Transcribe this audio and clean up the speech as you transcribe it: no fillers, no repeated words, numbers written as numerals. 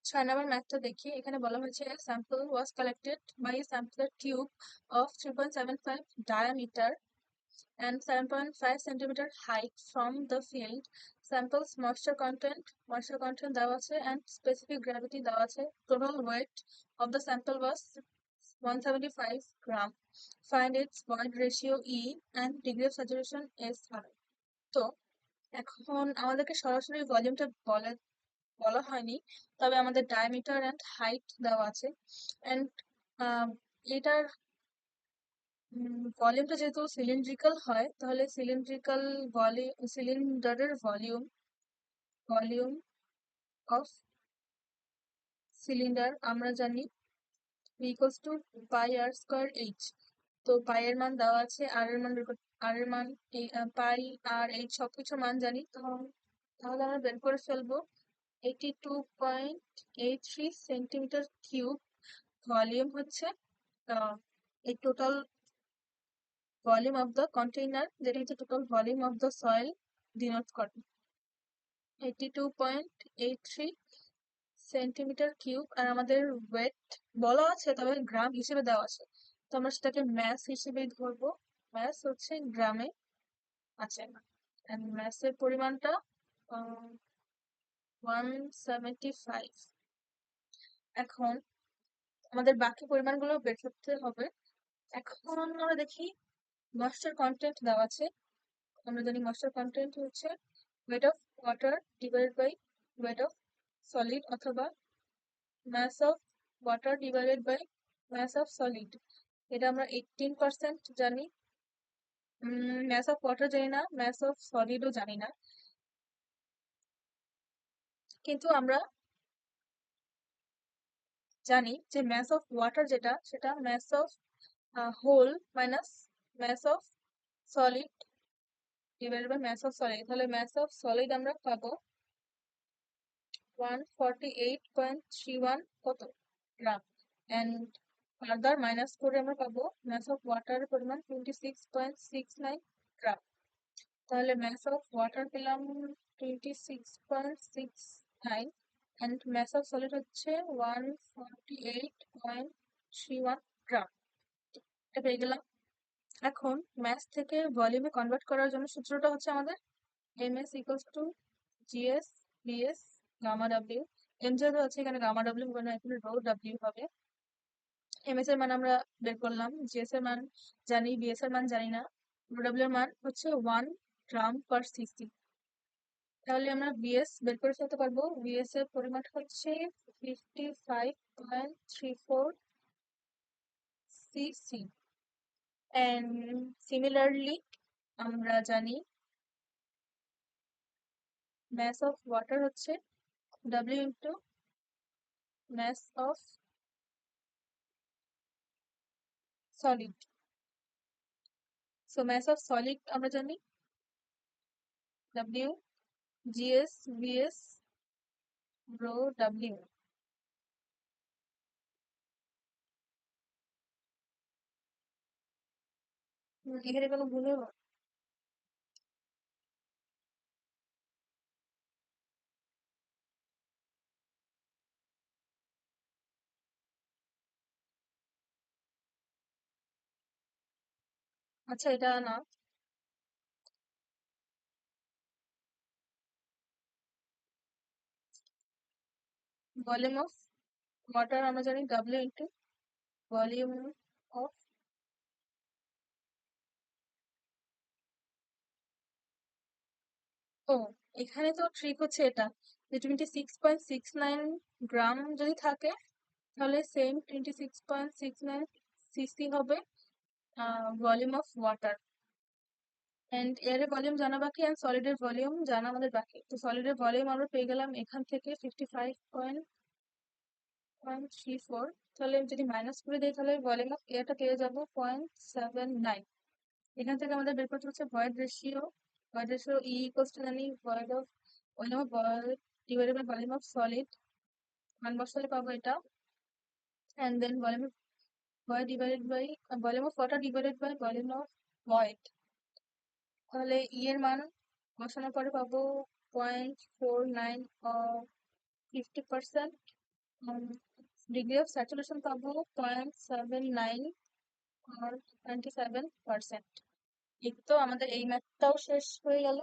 ছয় নম্বর ম্যাথটা দেখি। এখানে বলা হয়েছে sample was collected by a sampler tube of 3.75 diameter and 7.5 centimeter height from the field. Samples moisture content দেওয়া আছে and specific gravity দেওয়া আছে. Total weight of the sample was 175 gram. Find its void ratio E and degree of saturation S R. তো এখন আমাদেরকে সরাসরি ভলিউমটা বলা হয়নি, তবে আমাদের ডায়ামিটার অ্যান্ড হাইট দেওয়া আছে। অ্যান্ড এটার ভলিউমটা যেহেতু সিলিন্ড্রিক্যাল হয়, তাহলে সিলিন্ডারের ভলিউম অফ সিলিন্ডার আমরা জানি equals to pi r square h. তো পাই এর মান দেওয়া আছে, আর এর মান পাই আর এইচ সবকিছুর মান জানি। তো তাহলে আমরা বের করে ফেলবো 82.83 সেন্টিমিটার কিউব ভলিউম হচ্ছে এই total volume of the container, যেটা হচ্ছে total volume of the soil denote করে 82.83 সেন্টিমিটার কিউব। আর আমাদের ওয়েট বলা আছে, তবে গ্রাম হিসেবে দেওয়া আছে, তো আমরা সেটাকে ম্যাস হিসেবেই ধরবো। ম্যাস হচ্ছে গ্রামে আছে, ম্যাসের পরিমাণটা 175। এখন আমাদের বাকি পরিমাণগুলো বের করতে হবে। এখন আমরা দেখি ময়েশ্চার কন্টেন্ট দেওয়া আছে। আমরা জানি ময়েশ্চার কন্টেন্ট হচ্ছে weight of water divided by weight of solid, অথবা mass of water divided by mass of solid. এটা আমরা 18% জানি। মাস অফ ওয়াটার জানি না, মাস অফ সলিডও জানি না, কিন্তু আমরা জানি যে মাস অফ ওয়াটার যেটা, সেটা mass of whole minus mass of solid divided by mass of solid. তাহলে মাস অফ সলিড আমরা পাবো 148.31 কত গ্রাম, এন্ড ফার্দার মাইনাস করে আমরা পাবো মাস অফ ওয়াটারের পরিমাণ 26.69 গ্রাম। তাহলে মাস অফ ওয়াটার পেলাম 26.69 এন্ড মাস অফ সলিড হচ্ছে 148.31 গ্রাম। এটা পেয়ে গেলাম। এখন ম্যাস থেকে ভলিউমে কনভার্ট করার জন্য সূত্রটা হচ্ছে আমাদের ms equals to GS BS gamma W. M যেহেতু আছে, এখানে গামা ডাব্লিউ হবে না, এখানে রো ডাব্লিউ হবে। ms এর মান আমরা বের করলাম, জিএস এর মান জানি, বিএস এর মান জানি না, রো ডাব্লিউ এর মান হচ্ছে 1 গ্রাম পার সিসি। তাহলে আমরা বিএস বের করে ফেলতে পারবো। বিএস এর পরিমাণ হচ্ছে 55.34 সিসি। এন্ড সিমিলারলি আমরা জানি mass of water হচ্ছে W into mass of solid. So mass of solid আমরা জানি W GS VS rho W। এখানে কোনো ভুল হলো? আচ্ছা, এটা না, ভলিউম অফ ওয়াটার আমরা জানি W into ভলিউম অফ, ও এখানে তো ট্রিক হচ্ছে এটা, যে 26.69 গ্রাম যদি থাকে, তাহলে সেম 26.69 সিসি হবে ভলিউম অফ ওয়াটার। এন্ড এর ভলিউম জানা বাকি, এন্ড সলিডের ভলিউম জানা আমাদের বাকি। তো সলিডের ভলিউম আমরা পেয়ে গেলাম এখান থেকে 55.34। তাহলে যদি মাইনাস করে দিই, তাহলে ভলিউম অফ এয়ারটা পেয়ে যাবো 0.79। এখান থেকে আমাদের বের করতে হচ্ছে void ratio. Void ratio e equals to জানি volume of divided by volume of solid, মান বসালে পাবো এটা। And then volume of void divided by volume of water divided by volume of void. তাহলে ই এর মান বসানোর পরে পাবো 0.49 50%। ডিগ্রি অফ স্যাচুরেশন পাবো 0.79 আর 97%। এই তো আমাদের এই ম্যাথটাও শেষ হয়ে গেল।